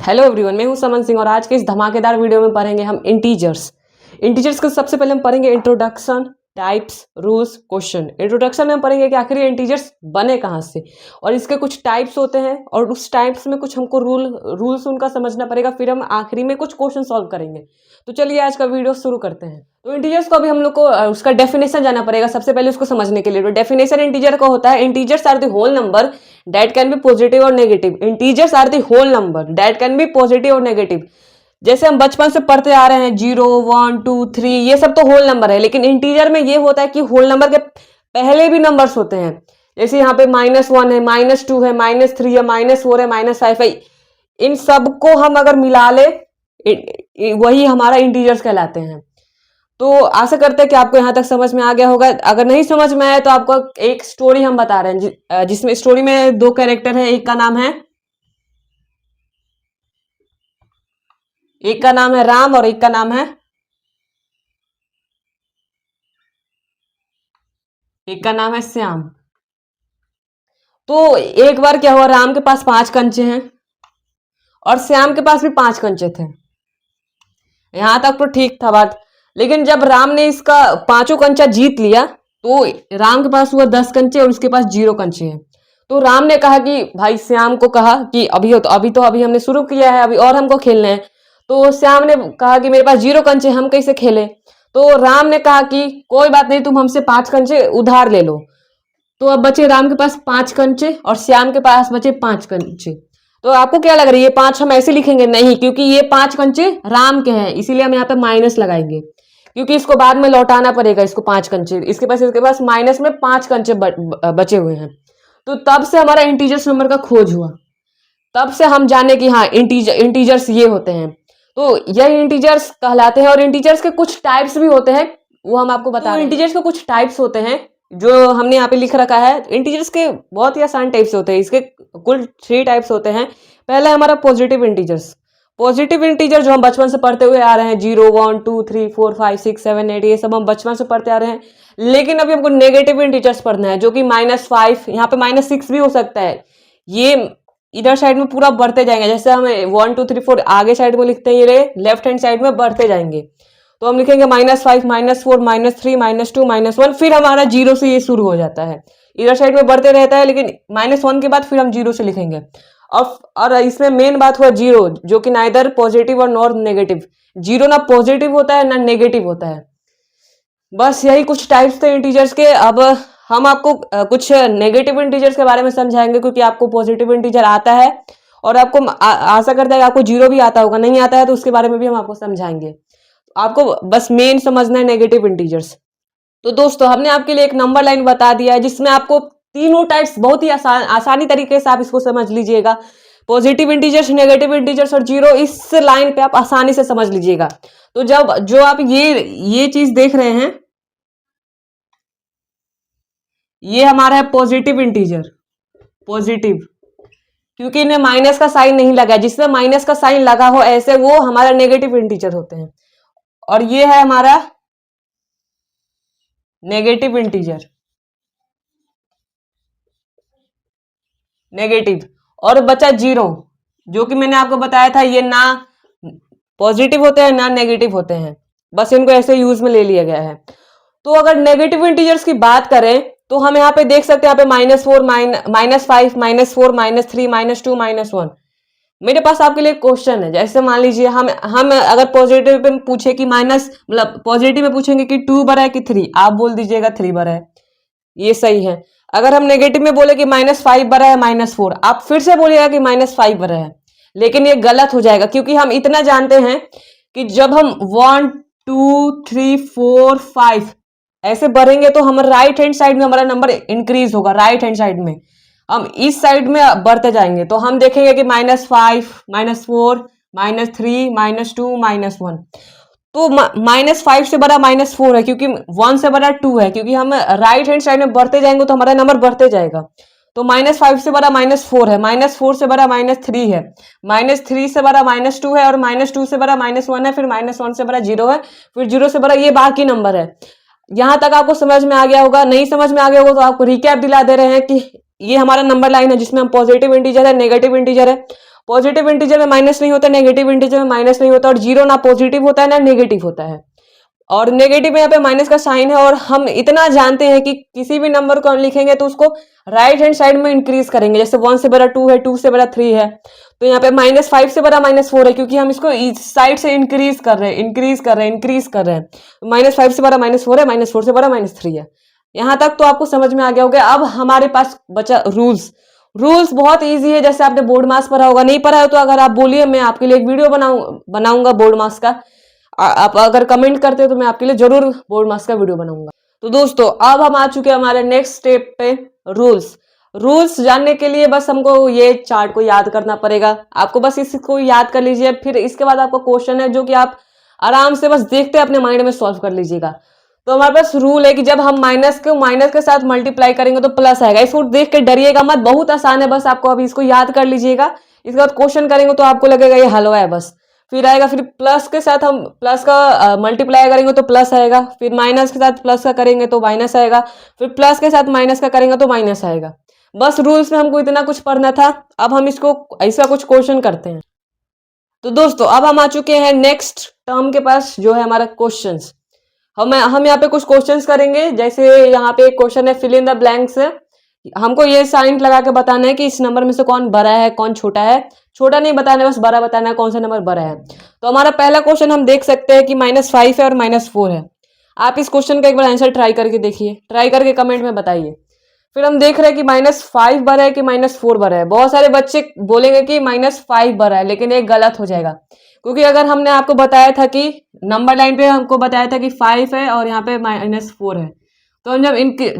Hello everyone, मैं हूं समन सिंह और आज के इस धमाकेदार वीडियो में पढ़ेंगे हम इंटीजर्स को सबसे पहले हम पढ़ेंगे introduction, types, rules, question. Introduction में हम पढ़ेंगे कि आखिर ये इंटीजर्स बने कहाँ से और इसके कुछ टाइप्स होते हैं और उस टाइप्स में कुछ हमको रूल्स उनका समझना पड़ेगा। फिर हम आखिरी में कुछ क्वेश्चन सॉल्व करेंगे। तो चलिए आज का वीडियो शुरू करते हैं। तो इंटीजर्स को अभी हम लोग को उसका डेफिनेशन जाना पड़ेगा सबसे पहले उसको समझने के लिए। तो डेफिनेशन इंटीजर का होता है, integers are the whole number that can be positive और negative. Integers are the whole number that can be positive और नेगेटिव। जैसे हम बचपन से पढ़ते आ रहे हैं 0, 1, 2, 3, ये सब तो होल नंबर है, लेकिन इंटीजर में ये होता है कि होल नंबर के पहले भी नंबर्स होते हैं। जैसे यहाँ पे -1 है, -2 है, -3 है, -4 है, -5 है। इन सबको हम अगर मिला ले वही हमारा इंटीजर्स कहलाते हैं। तो आशा करते हैं कि आपको यहाँ तक समझ में आ गया होगा। अगर नहीं समझ में आया तो आपको एक स्टोरी हम बता रहे हैं जिसमें स्टोरी में दो कैरेक्टर है। एक का नाम है राम और एक का नाम है श्याम। तो एक बार क्या हुआ, राम के पास 5 कंचे हैं और श्याम के पास भी 5 कंचे थे। यहां तक तो ठीक था बात, लेकिन जब राम ने इसका 5 कंचा जीत लिया तो राम के पास हुआ 10 कंचे और उसके पास 0 कंचे हैं। तो राम ने कहा कि भाई श्याम को कहा कि अभी हमने शुरू किया है, अभी और हमको खेलना है। तो श्याम ने कहा कि मेरे पास 0 कंचे, हम कैसे खेले। तो राम ने कहा कि कोई बात नहीं, तुम हमसे 5 कंचे उधार ले लो। तो अब बचे राम के पास 5 कंचे और श्याम के पास बचे 5 कंचे। तो आपको क्या लग रहा है, ये 5 हम ऐसे लिखेंगे? नहीं, क्योंकि ये 5 कंचे राम के हैं, इसीलिए हम यहाँ पे माइनस लगाएंगे, क्योंकि इसको बाद में लौटाना पड़ेगा। इसको 5 कंचे इसके पास माइनस में 5 कंचे बचे हुए हैं। तो तब से हमारा इंटीजर्स नंबर का खोज हुआ, तब से हम जाने कि हाँ इंटीजर्स ये होते हैं। तो यह इंटीजर्स कहलाते हैं और इंटीजर्स के कुछ टाइप्स भी होते हैं, वो हम आपको बता रहे हैं। इंटीजर्स के कुछ टाइप्स होते हैं जो हमने यहाँ पे लिख रखा है। इंटीजर्स के बहुत ही आसान टाइप्स होते हैं, इसके कुल 3 टाइप्स होते हैं। पहला हमारा पॉजिटिव इंटीजर्स। पॉजिटिव इंटीजर जो हम बचपन से पढ़ते हुए आ रहे हैं, 0, 1, 2, 3, 4, 5, 6, 7, 8, ये सब हम बचपन से पढ़ते आ रहे हैं। लेकिन अभी हमको नेगेटिव इंटीजर्स पढ़ना है, जो कि -5, यहाँ पे -6 भी हो सकता है। ये इधर साइड में पूरा बढ़ते जाएंगे। जैसे हम 1, 2, 3, 4 आगे साइड में लिखते हैं, ये लेफ्ट हैंड साइड में बढ़ते जाएंगे। तो हम लिखेंगे -5, -4, -3, -2, -1, फिर हमारा 0 से ये शुरू हो जाता है। इधर साइड में बढ़ते रहता है, लेकिन -1 के बाद फिर हम 0 से लिखेंगे। और इसमें मेन बात हुआ 0, जो कि नाइदर पॉजिटिव और नॉर नेगेटिव। 0 ना पॉजिटिव होता है ना नेगेटिव होता है। बस यही कुछ टाइप्स थे इंटीजर्स के। अब हम आपको कुछ नेगेटिव इंटीजर्स के बारे में समझाएंगे, क्योंकि आपको पॉजिटिव इंटीजर आता है और आपको आशा करता है कि आपको 0 भी आता होगा। नहीं आता है तो उसके बारे में भी हम आपको समझाएंगे। आपको बस मेन समझना है नेगेटिव इंटीजर्स। तो दोस्तों, हमने आपके लिए एक नंबर लाइन बता दिया है, जिसमें आपको तीनों टाइप्स बहुत ही आसानी तरीके से आप इसको समझ लीजिएगा। पॉजिटिव इंटीजर्स, नेगेटिव इंटीजर्स और 0, इस लाइन पे आप आसानी से समझ लीजिएगा। तो जो आप ये चीज देख रहे हैं, ये हमारा है पॉजिटिव इंटीजर। पॉजिटिव, क्योंकि इनमें माइनस का साइन नहीं लगा है। जिसमें माइनस का साइन लगा हो ऐसे, वो हमारा नेगेटिव इंटीजर होते हैं। और ये है हमारा नेगेटिव इंटीजर, नेगेटिव। और बचा 0, जो कि मैंने आपको बताया था, ये ना पॉजिटिव होते हैं ना नेगेटिव होते हैं, बस इनको ऐसे यूज में ले लिया गया है। तो अगर नेगेटिव इंटीजर्स की बात करें तो हम यहाँ पे देख सकते हैं, यहाँ पे -4, -5, -4, -3, -2, -1। मेरे पास आपके लिए क्वेश्चन है। जैसे मान लीजिए हम अगर पॉजिटिव पे पूछे कि मतलब पॉजिटिव में पूछेंगे कि 2 बड़ा है कि 3, आप बोल दीजिएगा 3 बड़ा है, ये सही है। अगर हम नेगेटिव में बोले कि -5 बड़ा है -4, आप फिर से बोलिएगा कि -5 बड़ा है, लेकिन ये गलत हो जाएगा। क्योंकि हम इतना जानते हैं कि जब हम 1, 2, 3, 4, 5 ऐसे बढ़ेंगे तो हम राइट हैंड साइड में हमारा नंबर इंक्रीज होगा। राइट हैंड साइड में हम इस साइड में बढ़ते जाएंगे, तो हम देखेंगे कि -5, -4, -3, -2, -1। तो -5 से बड़ा -4 है, क्योंकि 1 से बड़ा 2 है। क्योंकि हम राइट हैंड साइड में बढ़ते जाएंगे तो हमारा नंबर बढ़ते जाएगा। तो -5 से बड़ा -4 है, -4 से बड़ा -3 है, -3 से बड़ा -2 है, और -2 से बड़ा -1 है, फिर -1 से बड़ा 0 है, फिर 0 से बड़ा ये बाकी नंबर है। यहां तक आपको समझ में आ गया होगा। नहीं समझ में आ गया होगा तो आपको रिकैप दिला दे रहे हैं कि ये हमारा नंबर लाइन है, जिसमें हम पॉजिटिव इंटीजर है, नेगेटिव इंटीजर है। पॉजिटिव इंटीजर में माइनस नहीं होता, नेगेटिव इंटीजर में माइनस नहीं होता, और जीरो ना पॉजिटिव होता है ना नेगेटिव होता है, और नेगेटिव में यहाँ पे माइनस का साइन है। और हम इतना जानते हैं कि किसी भी नंबर को हम लिखेंगे तो उसको राइट हैंड साइड में इंक्रीज करेंगे। जैसे 1 से बड़ा 2 है, 2 से बड़ा 3 है, तो यहाँ पे -5 से बड़ा -4 है, क्योंकि हम इसको इस साइड से इंक्रीज कर रहे हैं, इंक्रीज कर रहे हैं, इंक्रीज कर रहे हैं। -5 से बड़ा -4 है, -4 से बड़ा -3 है। यहाँ तक तो आपको समझ में आ गया होगा। अब हमारे पास बचा रूल्स। रूल्स बहुत इजी है, जैसे आपने बोर्ड मास पढ़ा होगा। नहीं पढ़ा हो तो अगर आप बोलिए, मैं आपके लिए एक वीडियो बनाऊंगा बोर्ड मास का। आप अगर कमेंट करते हो तो मैं आपके लिए जरूर बोर्ड मास का वीडियो बनाऊंगा। तो दोस्तों अब हम आ चुके हैं हमारे नेक्स्ट स्टेप पे, रूल्स। रूल्स जानने के लिए बस हमको ये चार्ट को याद करना पड़ेगा। आपको बस इसको याद कर लीजिए, फिर इसके बाद आपका क्वेश्चन है जो कि आप आराम से बस देखते अपने माइंड में सॉल्व कर लीजिएगा। तो हमारे पास रूल है कि जब हम माइनस के साथ मल्टीप्लाई करेंगे तो प्लस आएगा। इसको देख के डरिएगा मत, बहुत आसान है, बस आपको अभी इसको याद कर लीजिएगा। इसके बाद क्वेश्चन करेंगे तो आपको लगेगा ये हलवा है बस। फिर आएगा, फिर प्लस के साथ हम प्लस का मल्टीप्लाई करेंगे तो प्लस आएगा, फिर माइनस के साथ प्लस का करेंगे तो माइनस आएगा, फिर प्लस के साथ माइनस का करेंगे तो माइनस आएगा। बस रूल्स में हमको इतना कुछ पढ़ना था। अब हम इसका कुछ क्वेश्चन करते हैं। तो दोस्तों अब हम आ चुके हैं नेक्स्ट टर्म के पास, जो है हमारा क्वेश्चंस। हम यहाँ पे कुछ क्वेश्चंस करेंगे। जैसे यहाँ पे एक क्वेश्चन है, फिल इन द ब्लैंक्स। हमको ये साइन लगा के बताना है कि इस नंबर में से कौन बड़ा है कौन छोटा है। छोटा नहीं बताना है, बस बड़ा बताना है, कौन सा नंबर बड़ा है। तो हमारा पहला क्वेश्चन हम देख सकते हैं कि -5 है और -4 है। आप इस क्वेश्चन का एक बार आंसर ट्राई करके देखिए, ट्राई करके कमेंट में बताइए। फिर हम देख रहे हैं कि -5 बड़ा है कि -4 बड़ा है। बहुत सारे बच्चे बोलेंगे कि -5 बड़ा है, लेकिन ये गलत हो जाएगा, क्योंकि अगर हमने आपको बताया था कि नंबर लाइन पे हमको बताया था कि 5 है और यहाँ पे -4 है, तो हम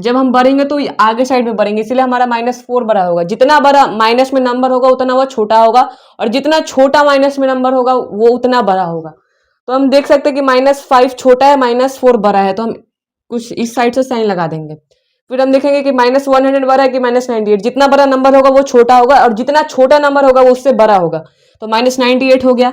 जब हम बढ़ेंगे तो आगे साइड में बढ़ेंगे, इसलिए हमारा -4 बड़ा होगा। जितना बड़ा माइनस में नंबर होगा उतना वो छोटा होगा, और जितना छोटा माइनस में नंबर होगा वो उतना बड़ा होगा। तो हम देख सकते हैं कि -5 छोटा है, -4 बड़ा है, तो हम कुछ इस साइड से साइन लगा देंगे। फिर हम देखेंगे कि -100 बड़ा है कि -98। जितना बड़ा नंबर होगा वो छोटा होगा, और जितना छोटा नंबर होगा वो उससे बड़ा होगा, तो -98 हो गया।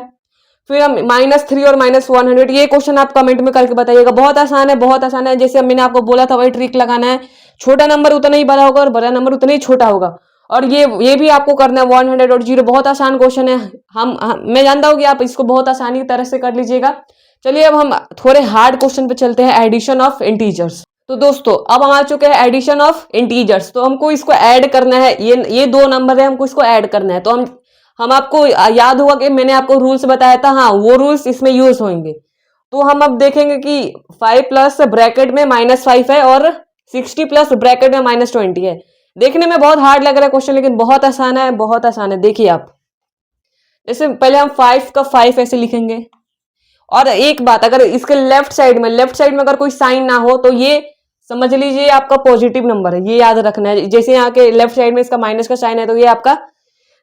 फिर हम -3 और -100, ये क्वेश्चन आप कमेंट में करके बताइएगा। बहुत आसान है, बहुत आसान है। जैसे मैंने आपको बोला था वही ट्रिक लगाना है। छोटा नंबर उतना ही बड़ा होगा और बड़ा नंबर उतना ही छोटा होगा। और ये भी आपको करना है 100 और 0। बहुत आसान क्वेश्चन है। मैं जानता हूँ कि आप इसको बहुत आसानी तरह से कर लीजिएगा। चलिए अब हम थोड़े हार्ड क्वेश्चन पे चलते हैं, एडिशन ऑफ इंटीजर्स। तो दोस्तों अब हम आ चुके हैं एडिशन ऑफ इंटीजर्स। तो हमको इसको ऐड करना है, ये दो नंबर है, हमको इसको ऐड करना है। तो हम आपको याद होगा कि मैंने आपको रूल्स बताया था, हाँ वो रूल्स इसमें यूज होंगे। तो हम अब देखेंगे कि 5 प्लस ब्रैकेट में -5 है और 60 प्लस ब्रैकेट में -20 है। देखने में बहुत हार्ड लग रहा है क्वेश्चन, लेकिन बहुत आसान है, बहुत आसान है। देखिए आप, जैसे पहले हम 5 का 5 ऐसे लिखेंगे। और एक बात, अगर इसके लेफ्ट साइड में अगर कोई साइन ना हो तो ये समझ लीजिए आपका पॉजिटिव नंबर है, ये याद रखना है। जैसे यहाँ के लेफ्ट साइड में इसका माइनस का साइन है तो ये आपका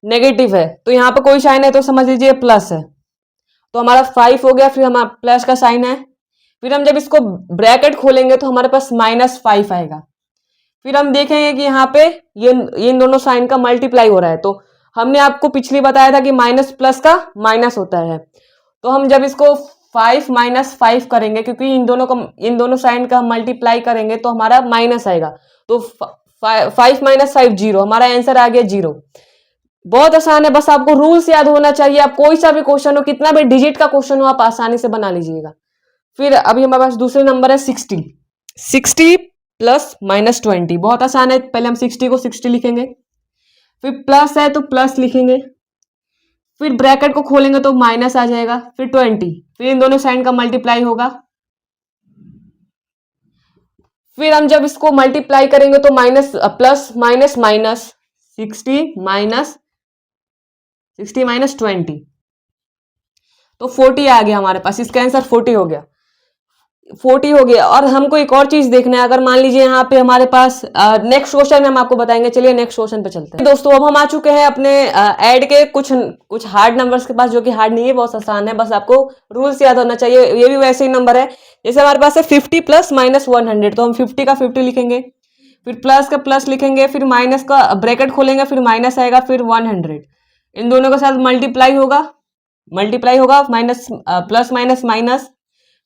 नेगेटिव है, तो यहाँ पे कोई साइन है तो समझ लीजिए प्लस है। तो हमारा 5 हो गया, फिर हमारा प्लस का साइन है। फिर हम जब इसको ब्रैकेट खोलेंगे तो हमारे पास -5 आएगा। फिर हम देखेंगे कि यहाँ पे ये इन दोनों साइन का मल्टीप्लाई हो रहा है। तो हमने आपको पिछली बताया था कि माइनस प्लस का माइनस होता है। तो हम जब इसको 5 - 5 करेंगे, क्योंकि इन दोनों साइन का मल्टीप्लाई करेंगे तो हमारा माइनस आएगा। तो 5 - 5 0, हमारा आंसर आ गया 0। बहुत आसान है, बस आपको रूल्स याद होना चाहिए। आप कोई सा भी क्वेश्चन हो, कितना भी डिजिट का क्वेश्चन हो, आप आसानी से बना लीजिएगा। फिर अभी हमारे पास दूसरे नंबर है 60 प्लस -20। बहुत आसान है, पहले हम 60 को 60 लिखेंगे, फिर प्लस है तो प्लस लिखेंगे, फिर ब्रैकेट को खोलेंगे तो माइनस आ जाएगा, फिर 20, फिर इन दोनों साइन का मल्टीप्लाई होगा। फिर हम जब इसको मल्टीप्लाई करेंगे तो प्लस माइनस माइनस 60 - 20, तो 40 आ गया हमारे पास। इसका आंसर 40 हो गया, 40 हो गया। और हमको एक और चीज देखना है, अगर मान लीजिए यहाँ पे हमारे पास नेक्स्ट क्वेश्चन में हम आपको बताएंगे। चलिए नेक्स्ट क्वेश्चन पे चलते हैं। दोस्तों अब हम आ चुके हैं अपने ऐड के कुछ हार्ड नंबर्स के पास, जो कि हार्ड नहीं है, बहुत आसान है, बस आपको रूल्स याद होना चाहिए। ये भी वैसे ही नंबर है, जैसे हमारे पास है 50 प्लस -100, तो हम 50 का 50 लिखेंगे, फिर प्लस का प्लस लिखेंगे, फिर माइनस का ब्रैकेट खोलेंगे, फिर माइनस आएगा, फिर 100। इन दोनों के साथ मल्टीप्लाई होगा माइनस प्लस माइनस माइनस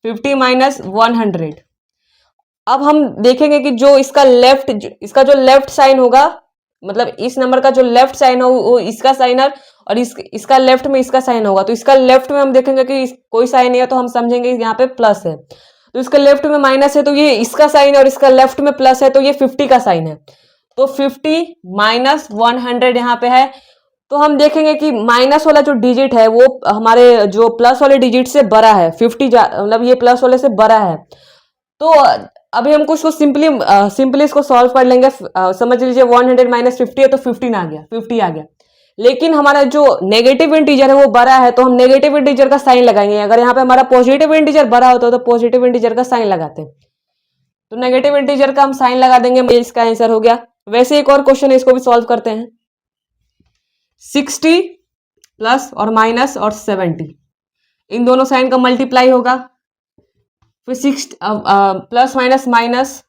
50 - 100। अब हम देखेंगे कि जो इसका जो लेफ्ट साइन होगा, मतलब इस नंबर का जो लेफ्ट साइन हो वो इसका साइन है और इसका लेफ्ट में इसका साइन होगा। तो इसका लेफ्ट में हम देखेंगे कि कोई साइन नहीं है तो हम समझेंगे यहाँ पे प्लस है। तो इसके लेफ्ट में माइनस है तो ये इसका साइन है और इसका लेफ्ट में प्लस है तो ये 50 का साइन है। तो 50 माइनस 100 यहाँ पे है। तो हम देखेंगे कि माइनस वाला जो डिजिट है वो हमारे जो प्लस वाले डिजिट से बड़ा है। 50 मतलब ये प्लस वाले से बड़ा है। तो अभी हमको इसको सिंपली इसको सॉल्व कर लेंगे। समझ लीजिए 100 माइनस 50 है तो 15 आ गया, 50 आ गया। लेकिन हमारा जो नेगेटिव इंटीजर है वो बड़ा है तो हम नेगेटिव इंटीजर का साइन लगाएंगे। अगर यहाँ पे हमारा पॉजिटिव इंटीजर बड़ा होता तो पॉजिटिव इंटीजर का साइन लगाते। तो नेगेटिव इंटीजर का हम साइन लगा देंगे, इसका आंसर हो गया। वैसे एक और क्वेश्चन है, इसको भी सॉल्व करते हैं। 60 प्लस और माइनस और 70 इन दोनों साइन का मल्टीप्लाई होगा। फिर 60 प्लस माइनस माइनस,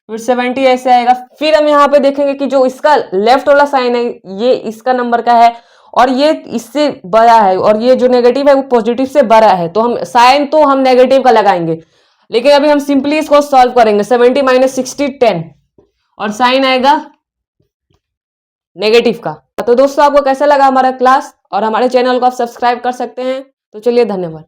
फिर 70 ऐसे आएगा। फिर हम यहाँ पे देखेंगे कि जो इसका लेफ्ट वाला साइन है ये इसका नंबर का है और ये इससे बड़ा है और ये जो नेगेटिव है वो पॉजिटिव से बड़ा है। तो हम साइन तो हम नेगेटिव का लगाएंगे, लेकिन अभी हम सिंपली इसको सॉल्व करेंगे। 70 माइनस 60 10 और साइन आएगा नेगेटिव का। तो दोस्तों आपको कैसा लगा हमारा क्लास, और हमारे चैनल को आप सब्सक्राइब कर सकते हैं। तो चलिए धन्यवाद।